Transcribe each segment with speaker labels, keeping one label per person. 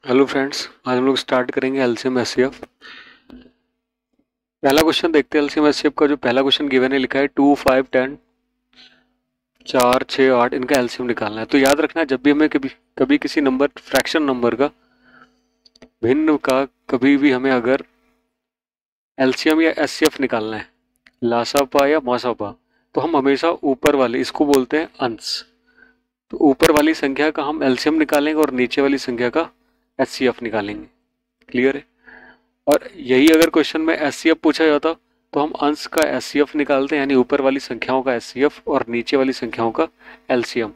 Speaker 1: Hello friends, आज हम लोग स्टार्ट करेंगे एलसीएम एचसीएफ। पहला क्वेश्चन देखते हैं। एलसीएम एचसीएफ का जो पहला क्वेश्चन गिवन है, लिखा है 2, 5, 10, 4, 6, 8 इनका एलसीएम निकालना है। तो याद रखना है, जब भी हमें कभी किसी नंबर फ्रैक्शन नंबर का भिन्न का कभी भी हमें अगर एलसीएम या एचसीएफ निकालना है, लासापा या मासापा, तो हम हमेशा ऊपर वाले, इसको बोलते हैं अंश, तो ऊपर वाली संख्या का हम एलसीएम निकालेंगे और नीचे वाली संख्या का एचसीएफ निकालेंगे। क्लियर है? और यही अगर क्वेश्चन में एचसीएफ पूछा जाता तो हम अंश का एचसीएफ निकालते हैं, यानी ऊपर वाली संख्याओं का एचसीएफ और नीचे वाली संख्याओं का एलसीएम।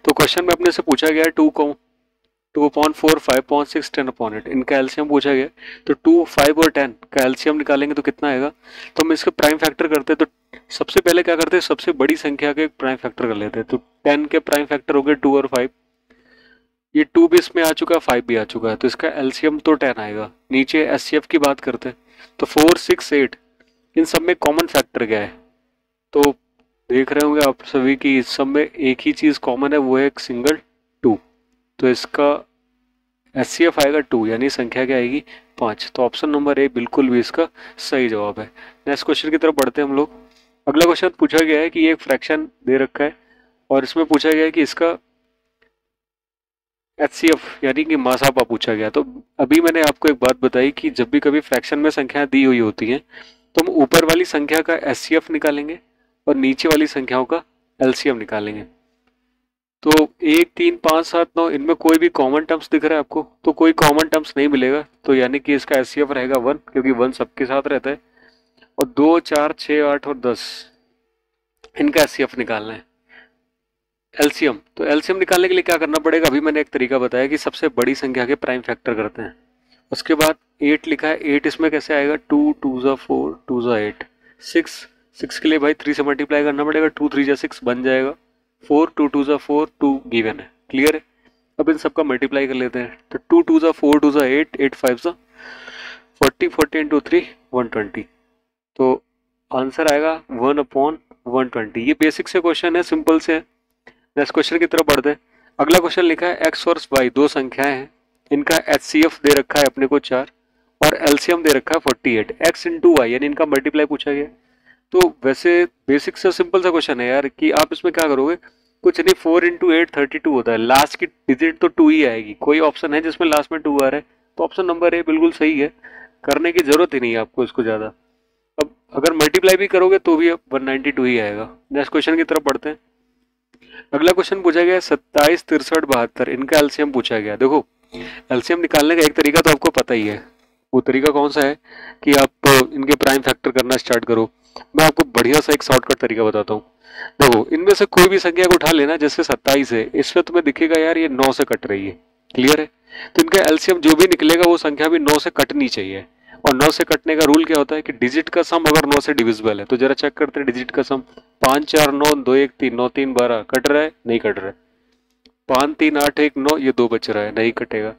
Speaker 1: तो क्वेश्चन में अपने से पूछा गया है 2/4, 5/6, 10/8 इनका एलसीएम पूछा गया। तो 2, 5 और 10 का एलसीएम निकालेंगे तो कितना आएगा। तो हम इसके प्राइम फैक्टर करते हैं। तो सबसे पहले क्या करते हैं, सबसे बड़ी संख्या के प्राइम फैक्टर कर लेते हैं। तो 10 के प्राइम फैक्टर हो गए 2 और 5। ये 2 भी इसमें आ चुका है, 5 भी आ चुका है, तो इसका एलसीएम तो 10 आएगा। नीचे एचसीएफ की बात करते हैं तो 4, 6, 8 इन सब में कॉमन फैक्टर क्या है। तो देख रहे होंगे आप सभी की इस सब में एक ही चीज कॉमन है, वो है एक सिंगल 2। तो इसका एचसीएफ आएगा 2, यानी संख्या क्या आएगी 5। तो ऑप्शन नंबर ए बिल्कुल भी इसका सही जवाब है। नेक्स्ट क्वेश्चन की तरफ बढ़ते हैं हम लोग। अगला क्वेश्चन पूछा गया है कि ये एक फ्रैक्शन दे रखा है और इसमें पूछा गया है कि इसका एचसीएफ यानी कि मासापा पूछा गया। तो अभी मैंने आपको एक बात बताई कि जब भी कभी फ्रैक्शन में संख्या दी हुई होती हैं तो हम ऊपर वाली संख्या का एचसीएफ निकालेंगे और नीचे वाली संख्याओं का एलसीएम निकालेंगे। तो 1, 3, 5, 7, 9 इनमें कोई भी कॉमन टर्म्स दिख रहा है आपको, तो कोई कॉमन टर्म्स नहीं मिलेगा, तो यानी कि इसका एचसीएफ रहेगा 1, क्योंकि 1 सबके साथ रहता है। और 2, 4, 6, 8 और 10 इनका एचसीएफ निकालना है। एलसीएम, तो एलसीएम निकालने के लिए क्या करना पड़ेगा, अभी मैंने एक तरीका बताया कि सबसे बड़ी संख्या के प्राइम फैक्टर करते हैं। उसके बाद 8 लिखा है, 8 इसमें कैसे आएगा, 2, 2 ज़ा 4, 2 ज़ा 8, 6 के लिए भाई 3 से मल्टीप्लाई करना पड़ेगा, 2, 3 ज़ा 6 बन जाएगा, 4, 2, 2 ज़ा 4, 2 गिवन है। क्लियर है? अब इन सबका मल्टीप्लाई कर लेते हैं। तो 2, 2 ज़ा 4, 2 ज़ा 8, 8 5 ज़ा 40, 40 इंटू 3 120। तो आंसर आएगा 1/120। ये बेसिक से क्वेश्चन है, सिंपल से है। नेक्स्ट क्वेश्चन की तरफ बढ़ते हैं। अगला क्वेश्चन लिखा है एक्स और वाई दो संख्याएं हैं, इनका एचसीएफ दे रखा है अपने को 4 और एलसीएम दे रखा है 48। एक्स इंटू वाई यानी इनका मल्टीप्लाई पूछा गया। तो वैसे बेसिक से सिंपल सा क्वेश्चन है यार, कि आप इसमें क्या करोगे, कुछ नहीं, 4 इंटू 8 32 होता है, लास्ट की डिजिट तो 2 ही आएगी। कोई ऑप्शन है जिसमें लास्ट में 2 आ रहा है, तो ऑप्शन नंबर ए बिल्कुल सही है। करने की जरूरत ही नहीं है आपको इसको ज्यादा। अब अगर मल्टीप्लाई भी करोगे तो भी 192 ही आएगा। नेक्स्ट क्वेश्चन की तरफ बढ़ते हैं। अगला क्वेश्चन पूछा गया 27, 63, 72 इनका एलसीएम पूछा गया। देखो, एलसीएम निकालने का एक तरीका तो आपको पता ही है। वो तरीका कौन सा है कि आप इनके प्राइम फैक्टर करना स्टार्ट करो। मैं आपको बढ़िया सा एक शॉर्टकट तरीका बताता हूँ। देखो, इनमें से कोई भी संख्या को उठा लेना, जैसे 27 है, इसमें तुम्हें दिखेगा यार ये 9 से कट रही है। क्लियर है? तो इनका एलसीएम जो भी निकलेगा वो संख्या भी 9 से कटनी चाहिए। और 9 से कटने का रूल क्या होता है कि डिजिट का सम अगर 9 से डिविजिबल है, तो जरा चेक करते हैं डिजिट का सम। 5, 4, 9, 2, 1, 3, 9, 3, 12 कट रहा है? नहीं कट रहा है। 5, 3, 8, 1, 9 ये 2 बच रहा है, नहीं कटेगा।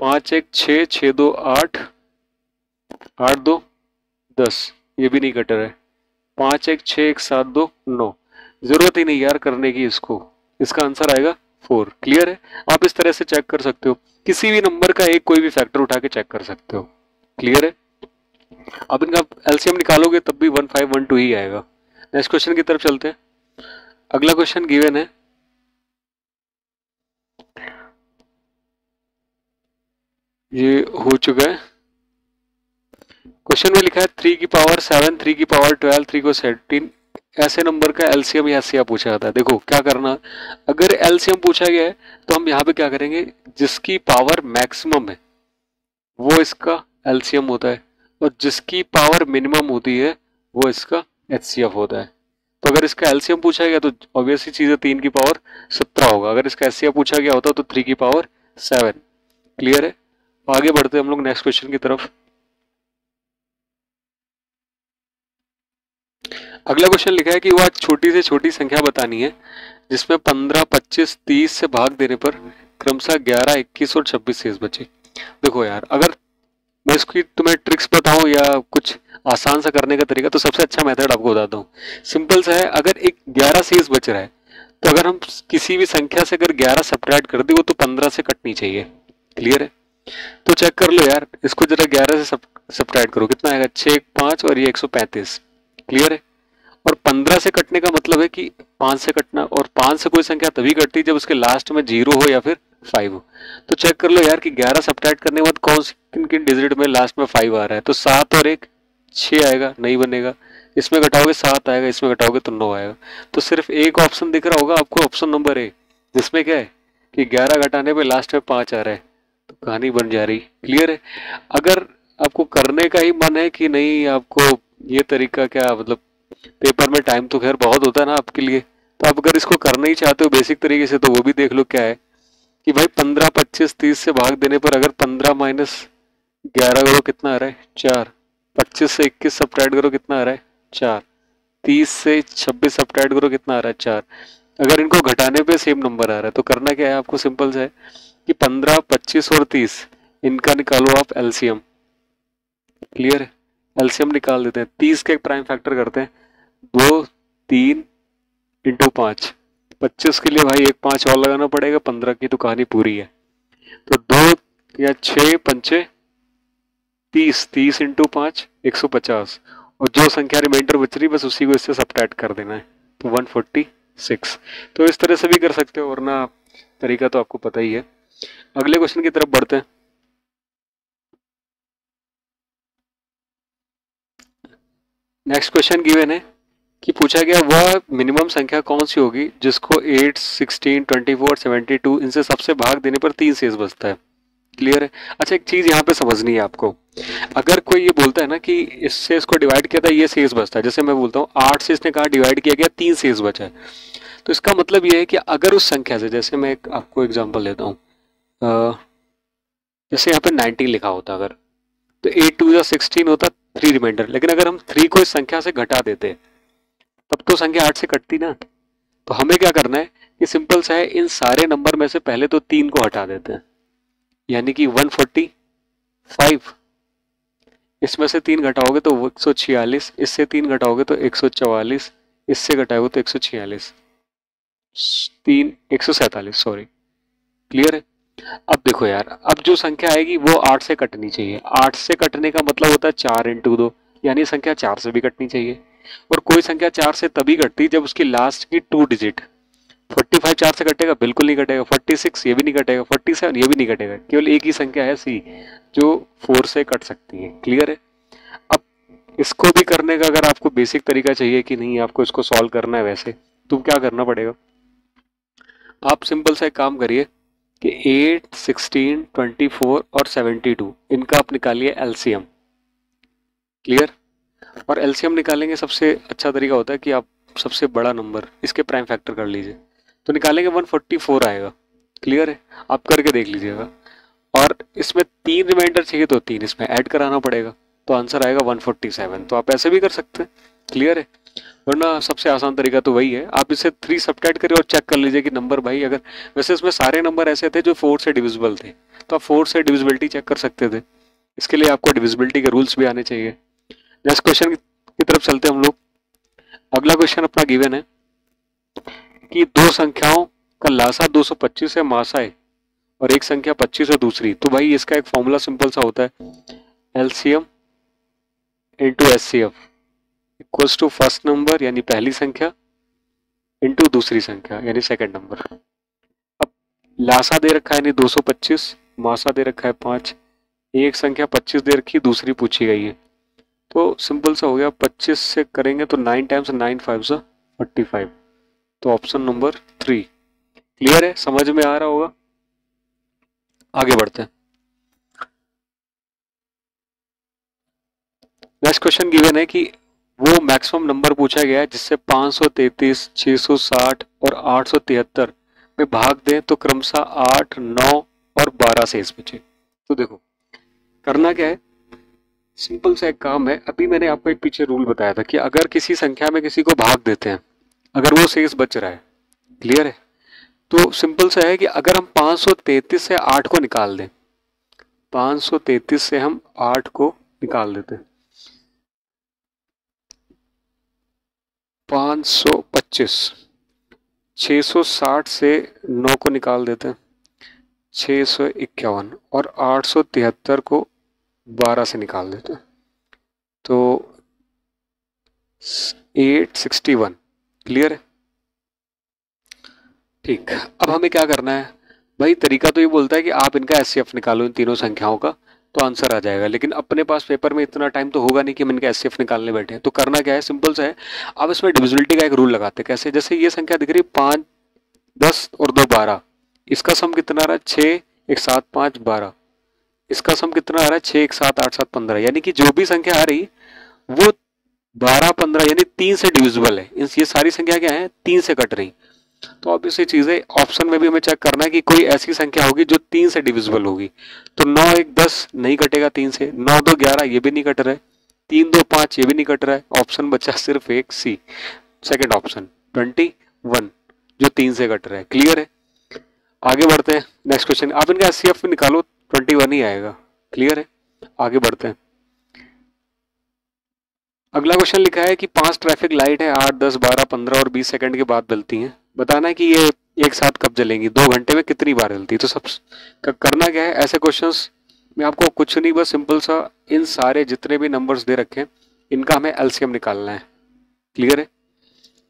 Speaker 1: 5, 1, 6, 6, 2, 8, 8, 2, 10 ये भी नहीं कट रहा है। 5, 1, 6, 1, 7, 2, 9 जरूरत ही नहीं यार करने की इसको। इसका आंसर आएगा 4। क्लियर है? आप इस तरह से चेक कर सकते हो, किसी भी नंबर का एक कोई भी फैक्टर उठा के चेक कर सकते हो। क्लियर है? अब इनका एलसीएम निकालोगे तब भी 1512 ही आएगा। नेक्स्ट क्वेश्चन की तरफ चलते हैं। अगला क्वेश्चन गिवन है, ये हो चुका है। क्वेश्चन में लिखा है 3 की पावर 7, 3 की पावर 12, 3 को 17 ऐसे नंबर का एलसीएम या एचसीएफ पूछा जाता है। देखो क्या करना, अगर एलसीएम पूछा गया है तो हम यहाँ पे क्या करेंगे, जिसकी पावर मैक्सिमम है वो इसका एलसीएम होता है और जिसकी पावर मिनिमम होती है वो इसका एचसीएफ होता है। तो अगर इसका एलसीएम पूछा गया तो ऑब्वियसली चीज है 3 की पावर 17 होगा। अगर इसका एचसीएफ पूछा गया होता तो 3 की पावर 7। क्लियर है? आगे बढ़ते हैं हम लोग नेक्स्ट क्वेश्चन की तरफ। अगला क्वेश्चन लिखा है कि वह छोटी से छोटी संख्या बतानी है जिसमें 15, 25, 30 से भाग देने पर क्रमशः 11, 21 और 26 शेष बचे। देखो यार, अगर मैं इसकी तुम्हें ट्रिक्स बताऊं या कुछ आसान सा करने का तरीका, तो सबसे अच्छा मेथड आपको बताता हूँ। सिंपल सा है, अगर एक 11 शेष बच रहा है तो अगर हम किसी भी संख्या से अगर 11 सब्ट्रैक्ट कर दी वो तो 15 से कटनी चाहिए। क्लियर है? तो चेक कर लो यार, इसको जरा 11 से सब्ट्रैक्ट करो, कितना आएगा? 6 5 और ये 135। क्लियर है? और 15 से कटने का मतलब है कि 5 से कटना, और 5 से कोई संख्या तभी कटती है जब उसके लास्ट में 0 हो या फिर 5 हो। तो चेक कर लो यार कि 11 सब्ट्रैक्ट करने के बाद कौन सी किन किन डिजिट में लास्ट में 5 आ रहा है। तो 7 और 1 6 आएगा, नहीं बनेगा। इसमें घटाओगे 7 आएगा, इसमें घटाओगे तो 9 आएगा। तो सिर्फ एक ऑप्शन दिख रहा होगा आपको, ऑप्शन नंबर ए, जिसमें क्या है कि 11 घटाने पे लास्ट में 5 आ रहा है। तो कहानी बन जा रही। क्लियर है? अगर आपको करने का ही मन है कि नहीं, आपको ये तरीका क्या मतलब, पेपर में टाइम तो खैर बहुत होता है ना आपके लिए, तो आप अगर इसको करना ही चाहते हो बेसिक तरीके से, तो वो भी देख लो क्या है कि भाई 15 25 30 से भाग देने पर अगर 15 माइनस 11 करो कितना आ रहा है? 4। 25 से 21 सब्ट्रैक्ट करो कितना आ रहा है? 4। 30 से 26 सब्ट्रैक्ट करो कितना आ रहा है? 4। अगर इनको घटाने पे सेम नंबर आ रहा है तो करना क्या है आपको? सिंपल सा है कि 15 25 और 30 इनका निकालो आप एलसीएम। क्लियर है? एलसीएम निकाल देते हैं। 30 के एक प्राइम फैक्टर करते हैं, 2 3 इंटू 5। 25 के लिए भाई एक 5 और लगाना पड़ेगा, 15 की तो कहानी पूरी है। तो 2 या 6 पंचे 30, 30 इंटू 5 150, और जो संख्या रिमाइंडर बच रही बस उसी को इससे सब्ट्रैक्ट कर देना है, तो 146। तो इस तरह से भी कर सकते हो, वरना तरीका तो आपको पता ही है। अगले क्वेश्चन की तरफ बढ़ते हैं। नेक्स्ट क्वेश्चन गिवन है कि पूछा गया वह मिनिमम संख्या कौन सी होगी जिसको 8 16 24 72 इनसे सबसे भाग देने पर 3 शेष बचता है। क्लियर है? अच्छा, एक चीज यहाँ पे समझनी है आपको। अगर कोई ये बोलता है ना कि इससे इसको डिवाइड किया था ये शेष बचता है, जैसे मैं बोलता हूँ 8 से इसने कहा डिवाइड किया गया 3 शेष बचा है, तो इसका मतलब ये है कि अगर उस संख्या से, जैसे मैं एक आपको एग्जांपल देता हूँ, जैसे यहाँ पे 19 लिखा होता अगर, तो 8 2 या 16 होता 3 रिमाइंडर, लेकिन अगर हम 3 को इस संख्या से घटा देते तब तो संख्या 8 से कटती ना। तो हमें क्या करना है कि सिंपल सा है, इन सारे नंबर में से पहले तो 3 को हटा देते हैं, यानी कि 145। इसमें से 3 घटाओगे तो 146, इससे 3 घटाओगे तो 144, इससे घटाओगे तो 146, 3 147, सॉरी। क्लियर है? अब देखो यार, अब जो संख्या आएगी वो 8 से कटनी चाहिए। 8 से कटने का मतलब होता है 4 इंटू 2, यानी संख्या 4 से भी कटनी चाहिए। और कोई संख्या 4 से तभी कटती जब उसकी लास्ट की 2 डिजिट। 45 4 से कटेगा? बिल्कुल नहीं कटेगा। 46 ये भी नहीं कटेगा। 47 ये भी नहीं कटेगा। केवल एक ही संख्या है सी जो 4 से कट सकती है। क्लियर है? अब इसको भी करने का अगर आपको बेसिक तरीका चाहिए कि नहीं आपको इसको सॉल्व करना है वैसे, तो क्या करना पड़ेगा? आप सिंपल सा एक काम करिए कि 8 16 24 और 72 इनका आप निकालिए एलसीएम। क्लियर? और एलसीएम निकालेंगे सबसे अच्छा तरीका होता है कि आप सबसे बड़ा नंबर इसके प्राइम फैक्टर कर लीजिए, तो निकालेंगे 144 आएगा। क्लियर है? आप करके देख लीजिएगा। और इसमें 3 रिमाइंडर चाहिए तो 3 इसमें ऐड कराना पड़ेगा, तो आंसर आएगा 147। तो आप ऐसे भी कर सकते हैं। क्लियर है? वरना सबसे आसान तरीका तो वही है, आप इसे 3 सब्ट्रैक्ट करिए और चेक कर लीजिए कि नंबर भाई, अगर वैसे इसमें सारे नंबर ऐसे थे जो 4 से डिविजिबल थे, तो आप 4 से डिविजिबिलिटी चेक कर सकते थे। इसके लिए आपको डिविजिबिलिटी के रूल्स भी आने चाहिए। नेक्स्ट क्वेश्चन की तरफ चलते हैं हम लोग। अगला क्वेश्चन अपना गिवन है कि दो संख्याओं का लासा 225 है, मासा है, और एक संख्या 25 है दूसरी। तो भाई इसका एक फॉर्मूला सिंपल सा होता है, LCM into HCF equals to first number यानी पहली संख्या इंटू दूसरी संख्या यानी सेकंड नंबर। अब लासा दे रखा है यानी 225, मासा दे रखा है 5, एक संख्या 25 दे रखी, दूसरी पूछी गई है। तो सिंपल सा हो गया, 25 से करेंगे तो 9 टाइम्स 9 5 45, तो ऑप्शन नंबर 3। क्लियर है? समझ में आ रहा होगा? आगे बढ़ते हैं। नेक्स्ट क्वेश्चन गिवन है कि वो मैक्सिमम नंबर पूछा गया है जिससे 533, 660 और 873 में भाग दें तो क्रमशः 8, 9 और 12 शेष बचे। तो देखो करना क्या है, सिंपल सा एक काम है। अभी मैंने आपको एक पीछे रूल बताया था कि अगर किसी संख्या में किसी को भाग देते हैं, अगर वो शेष बच रहा है, क्लियर है, तो सिंपल सा है कि अगर हम 533 से 8 को निकाल दें, 533 से हम 8 को निकाल देते हैं, 525, 660 से 9 को निकाल देते हैं, 651 और 873 को 12 से निकाल देते हैं तो 861। क्लियर है? ठीक, अब हमें क्या करना है भाई? तरीका तो ये बोलता है कि आप इनका एचसीएफ निकालो इन तीनों संख्याओं का, तो आंसर आ जाएगा। लेकिन अपने पास पेपर में इतना टाइम तो होगा नहीं कि हम इनका एचसीएफ निकालने बैठे हैं। तो करना क्या है, सिंपल सा है। आप इसमें डिविजिबिलिटी का एक रूल लगाते हैं। कैसे? जैसे ये संख्या दिख रही है 5, 10 और 2 12, इसका सम कितना आ रहा है? 6, 1, 7, 5, 12। इसका सम कितना आ रहा है? 6, 1, 7, 8, 7, 15। यानी कि जो भी संख्या आ रही वो 12, 15 यानी 3 से डिविजिबल है। ये सारी संख्या क्या है? 3 से कट रही। तो ऑब्वियसली चीज है, ऑप्शन में भी हमें चेक करना है कि कोई ऐसी संख्या होगी जो 3 से डिविजिबल होगी। तो 9, 1, 10 नहीं कटेगा 3 से, 9, 2, 11 ये भी नहीं कट रहा है, 3, 2, 5 ये भी नहीं कट रहा है। ऑप्शन बचा सिर्फ एक सी, सेकेंड ऑप्शन 21 जो 3 से कट रहा है। क्लियर है? आगे बढ़ते हैं नेक्स्ट क्वेश्चन। आप इनका एचसीएफ में निकालो, 21 ही आएगा। क्लियर है? आगे बढ़ते हैं। अगला क्वेश्चन लिखा है कि 5 ट्रैफिक लाइट है, 8, 10, 12, 15 और 20 सेकंड के बाद जलती हैं। बताना है कि ये एक साथ कब जलेंगी, 2 घंटे में कितनी बार जलती है। तो सब करना क्या है, ऐसे क्वेश्चंस में आपको कुछ नहीं, बस सिंपल सा इन सारे जितने भी नंबर्स दे रखे हैं इनका हमें एलसीएम निकालना है। क्लियर है?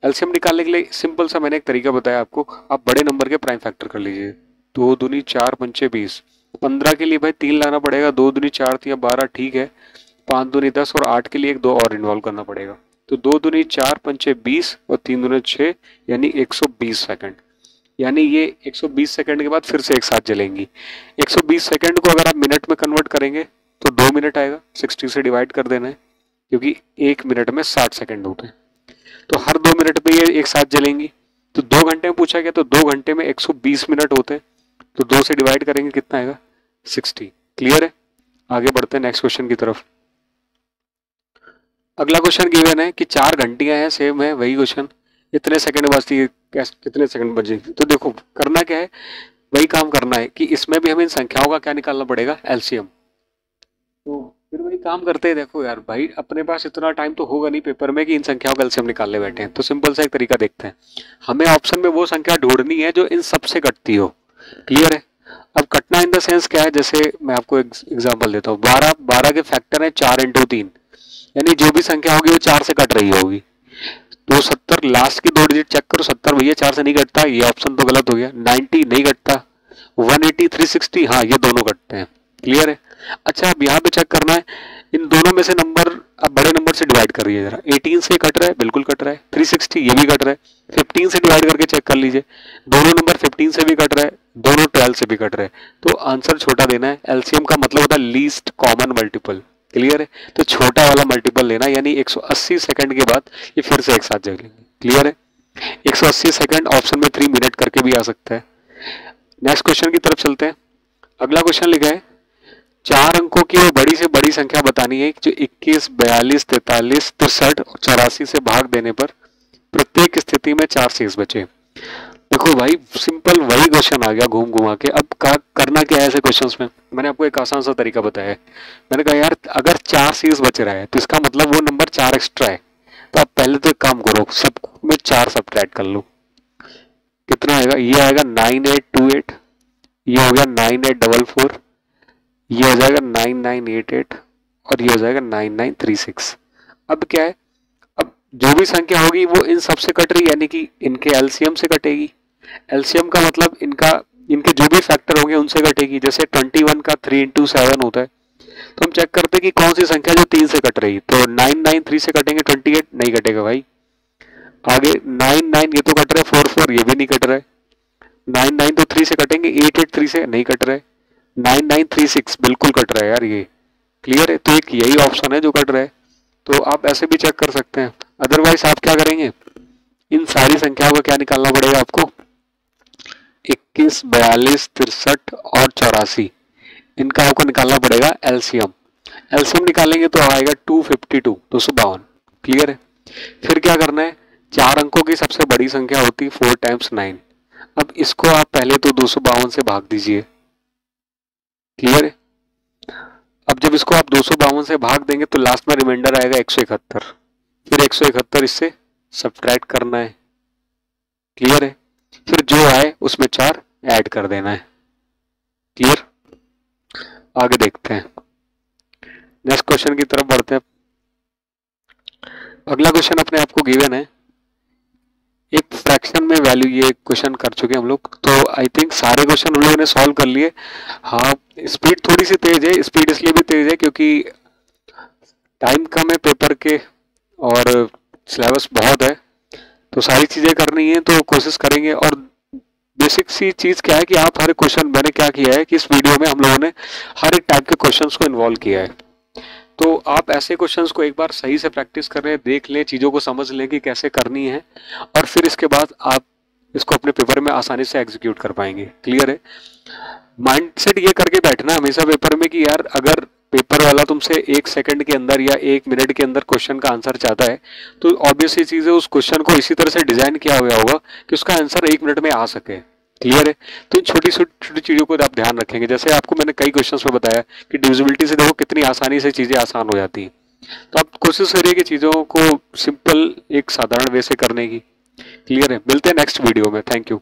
Speaker 1: एलसीएम निकालने के लिए सिंपल सा मैंने एक तरीका बताया आपको। आप बड़े नंबर के प्राइम फैक्टर कर लीजिए। 2 दूनी 4 पंचे 20। 15 के लिए भाई 3 लाना पड़ेगा, 2 दूनी 4 3 12 ठीक है। 5 दूनी 10 और 8 के लिए 1 2 और इन्वॉल्व करना पड़ेगा। तो 2 दूनी 4 पंचे 20 और 3 दूनी 6 यानी 120 सेकंड। यानी ये 120 सेकंड के बाद फिर से एक साथ जलेंगी। 120 सेकंड को अगर आप मिनट में कन्वर्ट करेंगे तो 2 मिनट आएगा, 60 से डिवाइड कर देना है क्योंकि 1 मिनट में 60 सेकंड होते हैं। तो हर 2 मिनट पे ये एक साथ जलेंगी। तो 2 घंटे में पूछा गया तो 2 घंटे में 120 मिनट होते हैं। तो 2 से डिवाइड करेंगे कितना आएगा? 60। क्लियर है? आगे बढ़ते हैं नेक्स्ट क्वेश्चन की तरफ। अगला क्वेश्चन गिवन है कि 4 घंटियां हैं, सेम है वही क्वेश्चन। इतने सेकंड बचती है, कितने सेकंड बचेगी? तो देखो करना क्या है, वही काम करना है कि इसमें भी हमें इन संख्याओं का क्या निकालना पड़ेगा? एलसीएम। तो फिर वही काम करते हैं। देखो यार भाई, अपने पास इतना टाइम तो होगा नहीं पेपर में कि इन संख्याओं का एलसीएम निकालने बैठे हैं। तो सिंपल सा एक तरीका देखते हैं। हमें ऑप्शन में वो संख्या ढूंढनी है जो इन सबसे कटती हो। क्लियर है? अब कटना इन द सेंस क्या है, जैसे मैं आपको एग्जांपल देता हूँ। 12 के फैक्टर है 4 इंटू 3, यानी जो भी संख्या होगी वो 4 से कट रही होगी। तो 70 लास्ट की 2 डिजिट चेक करो। 70 भैया 4 से नहीं कटता, ये ऑप्शन तो गलत हो गया। 90 नहीं कटता। 180, 360 हाँ ये दोनों कटते हैं। क्लियर है? अच्छा अब यहाँ पे चेक करना है इन दोनों में से नंबर, अब बड़े नंबर से डिवाइड कर लीजिए जरा। 18 से कट रहा है, बिल्कुल कट रहा है। 360 ये भी कट रहा है। 15 से डिवाइड करके चेक कर लीजिए, दोनों नंबर 15 से भी कट रहा है, दोनों 12 से भी कट रहे हैं। तो आंसर छोटा देना है। एलसीएम का मतलब होता है लीस्ट कॉमन मल्टीपल। क्लियर है? तो छोटा वाला मल्टीपल लेना, यानी 180 सेकंड के बाद ये फिर से एक साथ जलेंगे। क्लियर है? 180 सेकंड ऑप्शन में 3 मिनट करके भी आ सकता है। नेक्स्ट क्वेश्चन की तरफ चलते हैं। अगला क्वेश्चन लिखा है 4 अंकों की वो बड़ी से बड़ी संख्या बतानी है जो 21, 42, 43, 63 और 84 से भाग देने पर प्रत्येक स्थिति में 4 शेष बचे। देखो भाई सिंपल वही क्वेश्चन आ गया घूम घुमा के। अब करना क्या है ऐसे क्वेश्चंस में? मैंने आपको एक आसान सा तरीका बताया है। मैंने कहा यार अगर 4 शेष बच रहा है तो इसका मतलब वो नंबर 4 एक्स्ट्रा है। तो आप पहले तो एक काम करो, सब में 4 सब्ट्रैक्ट कर लो। कितना आएगा? ये आएगा 9828, ये हो गया 9844, ये हो जाएगा 9988 और ये हो जाएगा 9936। अब क्या है, अब जो भी संख्या होगी वो इन सब से कट रही है, यानी कि इनके एलसीएम से कटेगी। एलसीएम का मतलब इनके जो भी फैक्टर होंगे उनसे कटेगी। जैसे 21 का 3 इंटू 7 होता है। तो हम चेक करते हैं कि कौन सी संख्या जो 3 से कट रही। तो 993 से कटेंगे 28, नहीं कटेगा भाई। आगे 99 ये तो कट रहा है, 44 ये भी नहीं कट रहा है। 99 तो 3 से कटेंगे, 883 से नहीं कट रहा है। 9936 बिल्कुल कट रहा है यार ये। क्लियर है? तो एक यही ऑप्शन है जो कट रहा है। तो आप ऐसे भी चेक कर सकते हैं। अदरवाइज आप क्या करेंगे, इन सारी संख्याओं का क्या निकालना पड़ेगा आपको? 21, 42, 63 और 84, इनका आपको निकालना पड़ेगा एलसीएम। एलसीएम निकालेंगे तो आएगा 252, 252। क्लियर है? फिर क्या करना है, 4 अंकों की सबसे बड़ी संख्या होती है 4 टाइम्स 9। अब इसको आप पहले तो 252 से भाग दीजिए। क्लियर है? अब जब इसको आप 252 से भाग देंगे तो लास्ट में रिमाइंडर आएगा 171। फिर 171 इससे सब्ट्रैक्ट करना है। क्लियर है? फिर जो आए उसमें 4 ऐड कर देना है। क्लियर? आगे देखते हैं, नेक्स्ट क्वेश्चन की तरफ बढ़ते हैं। अगला क्वेश्चन अपने आप को गिवन है, एक फ्रैक्शन में वैल्यू, ये क्वेश्चन कर चुके हम लोग, तो आई थिंक सारे क्वेश्चन हम लोगों ने सॉल्व कर लिए। हाँ, स्पीड थोड़ी सी तेज है, स्पीड इसलिए भी तेज है क्योंकि टाइम कम है पेपर के और सिलेबस बहुत है, तो सारी चीज़ें करनी है तो कोशिश करेंगे। और बेसिक सी चीज़ क्या है कि आप हर क्वेश्चन, मैंने क्या किया है कि इस वीडियो में हम लोगों ने हर एक टाइप के क्वेश्चंस को इन्वॉल्व किया है, तो आप ऐसे क्वेश्चंस को एक बार सही से प्रैक्टिस करें, देख लें, चीज़ों को समझ लें कि कैसे करनी है, और फिर इसके बाद आप इसको अपने पेपर में आसानी से एग्जीक्यूट कर पाएंगे। क्लियर है? माइंडसेट ये करके बैठना हमेशा पेपर में कि यार अगर पेपर वाला तुमसे 1 सेकंड के अंदर या 1 मिनट के अंदर क्वेश्चन का आंसर चाहता है, तो ऑब्वियस ही चीज़ है, उस क्वेश्चन को इसी तरह से डिजाइन किया हुआ होगा कि उसका आंसर 1 मिनट में आ सके। क्लियर है? तो इन छोटी छोटी चीज़ों को आप ध्यान रखेंगे, जैसे आपको मैंने कई क्वेश्चंस में बताया कि डिविजिबिलिटी से देखो कितनी आसानी से चीज़ें आसान हो जाती हैं, तो आप कोशिश करिए कि चीज़ों को सिंपल एक साधारण वे से करने की। क्लियर है? मिलते हैं नेक्स्ट वीडियो में। Thank you.